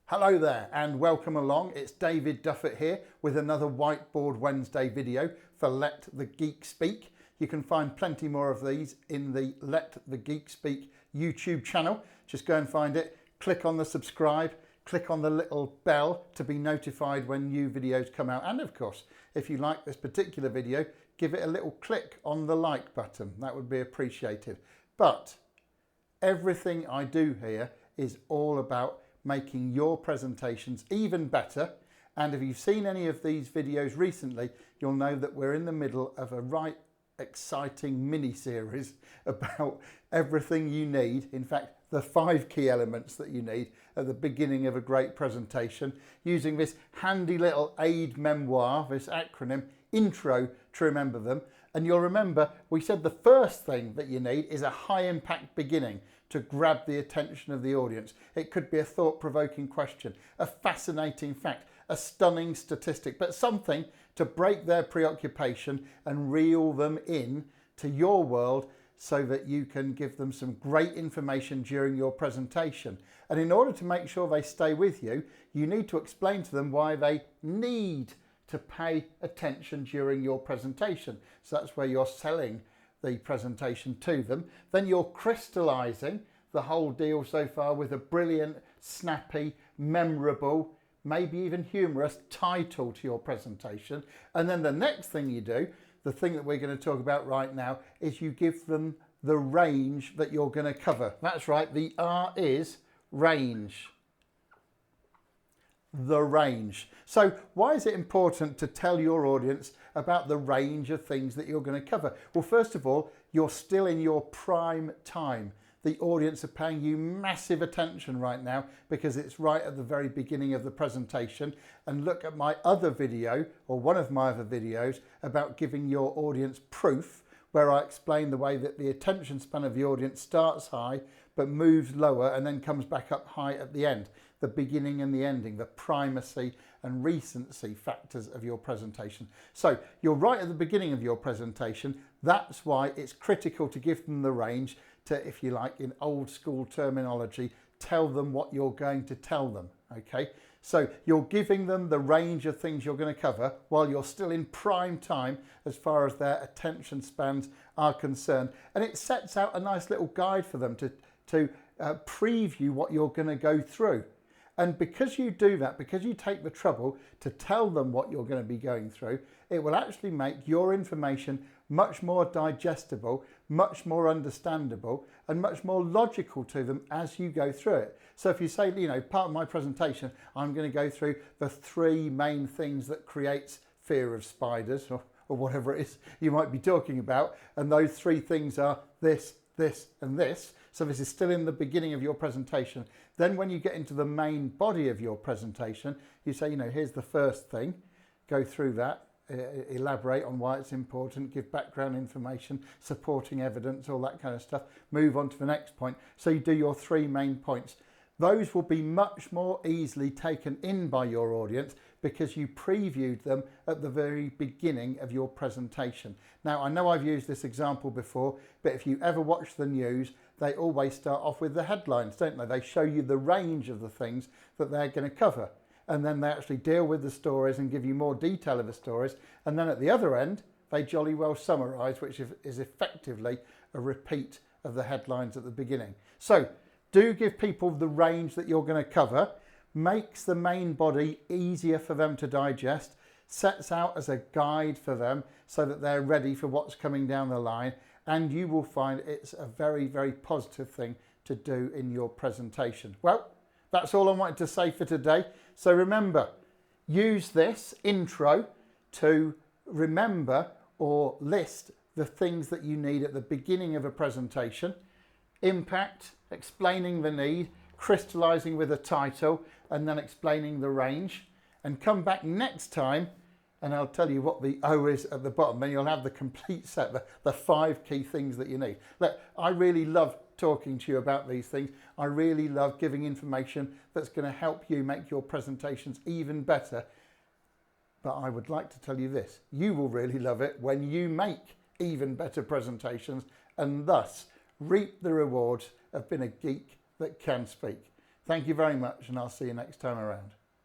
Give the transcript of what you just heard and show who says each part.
Speaker 1: Hello there and welcome along. It's David Duffett here with another Whiteboard Wednesday video for Let the Geek Speak. You can find plenty more of these in the Let the Geek Speak YouTube channel. Just go and find it, click on the subscribe, click on the little bell to be notified when new videos come out. And of course, if you like this particular video, give it a little click on the like button. That would be appreciated. But everything I do here is all about making your presentations even better. And if you've seen any of these videos recently, you'll know that we're in the middle of a right exciting mini series about everything you need. In fact, the 5 key elements that you need at the beginning of a great presentation, using this handy little aid memoir, this acronym, intro, to remember them. And you'll remember we said the first thing that you need is a high impact beginning to grab the attention of the audience. It could be a thought-provoking question, a fascinating fact, a stunning statistic, but something to break their preoccupation and reel them in to your world so that you can give them some great information during your presentation. And in order to make sure they stay with you, you need to explain to them why they need to pay attention during your presentation. So that's where you're selling the presentation to them. Then you're crystallizing the whole deal so far with a brilliant, snappy, memorable, maybe even humorous title to your presentation. And then the next thing you do, the thing that we're going to talk about right now, is you give them the range that you're going to cover. That's right, the R is range. The range. So why is it important to tell your audience about the range of things that you're going to cover? Well, first of all, you're still in your prime time. The audience are paying you massive attention right now because it's right at the very beginning of the presentation. And look at my other video, or one of my other videos, about giving your audience proof, where I explain the way that the attention span of the audience starts high but moves lower and then comes back up high at the end. The beginning and the ending, the primacy and recency factors of your presentation. So you're right at the beginning of your presentation. That's why it's critical to give them the range to, if you like, in old school terminology, tell them what you're going to tell them, okay? So you're giving them the range of things you're going to cover while you're still in prime time as far as their attention spans are concerned. And it sets out a nice little guide for them to preview what you're going to go through. And because you do that, because you take the trouble to tell them what you're going to be going through, it will actually make your information much more digestible, much more understandable, and much more logical to them as you go through it. So if you say, you know, part of my presentation, I'm going to go through the 3 main things that creates fear of spiders, or whatever it is you might be talking about, and those 3 things are this, this, and this. So this is still in the beginning of your presentation. Then when you get into the main body of your presentation, you say, you know, here's the first thing, go through that, elaborate on why it's important, give background information, supporting evidence, all that kind of stuff, move on to the next point. So you do your 3 main points. Those will be much more easily taken in by your audience because you previewed them at the very beginning of your presentation. Now, I know I've used this example before, but if you ever watch the news, they always start off with the headlines, don't they? They show you the range of the things that they're going to cover. And then they actually deal with the stories and give you more detail of the stories. And then at the other end, they jolly well summarise, which is effectively a repeat of the headlines at the beginning. So do give people the range that you're going to cover, makes the main body easier for them to digest, sets out as a guide for them so that they're ready for what's coming down the line. And you will find it's a very, very positive thing to do in your presentation. Well, that's all I wanted to say for today. So remember, use this intro to remember or list the things that you need at the beginning of a presentation. Impact, explaining the need, crystallizing with a title, and then explaining the range. And come back next time and I'll tell you what the O is at the bottom, and you'll have the complete set, the 5 key things that you need. Look, I really love talking to you about these things. I really love giving information that's going to help you make your presentations even better. But I would like to tell you this, you will really love it when you make even better presentations and thus reap the rewards of being a geek that can speak. Thank you very much, and I'll see you next time around.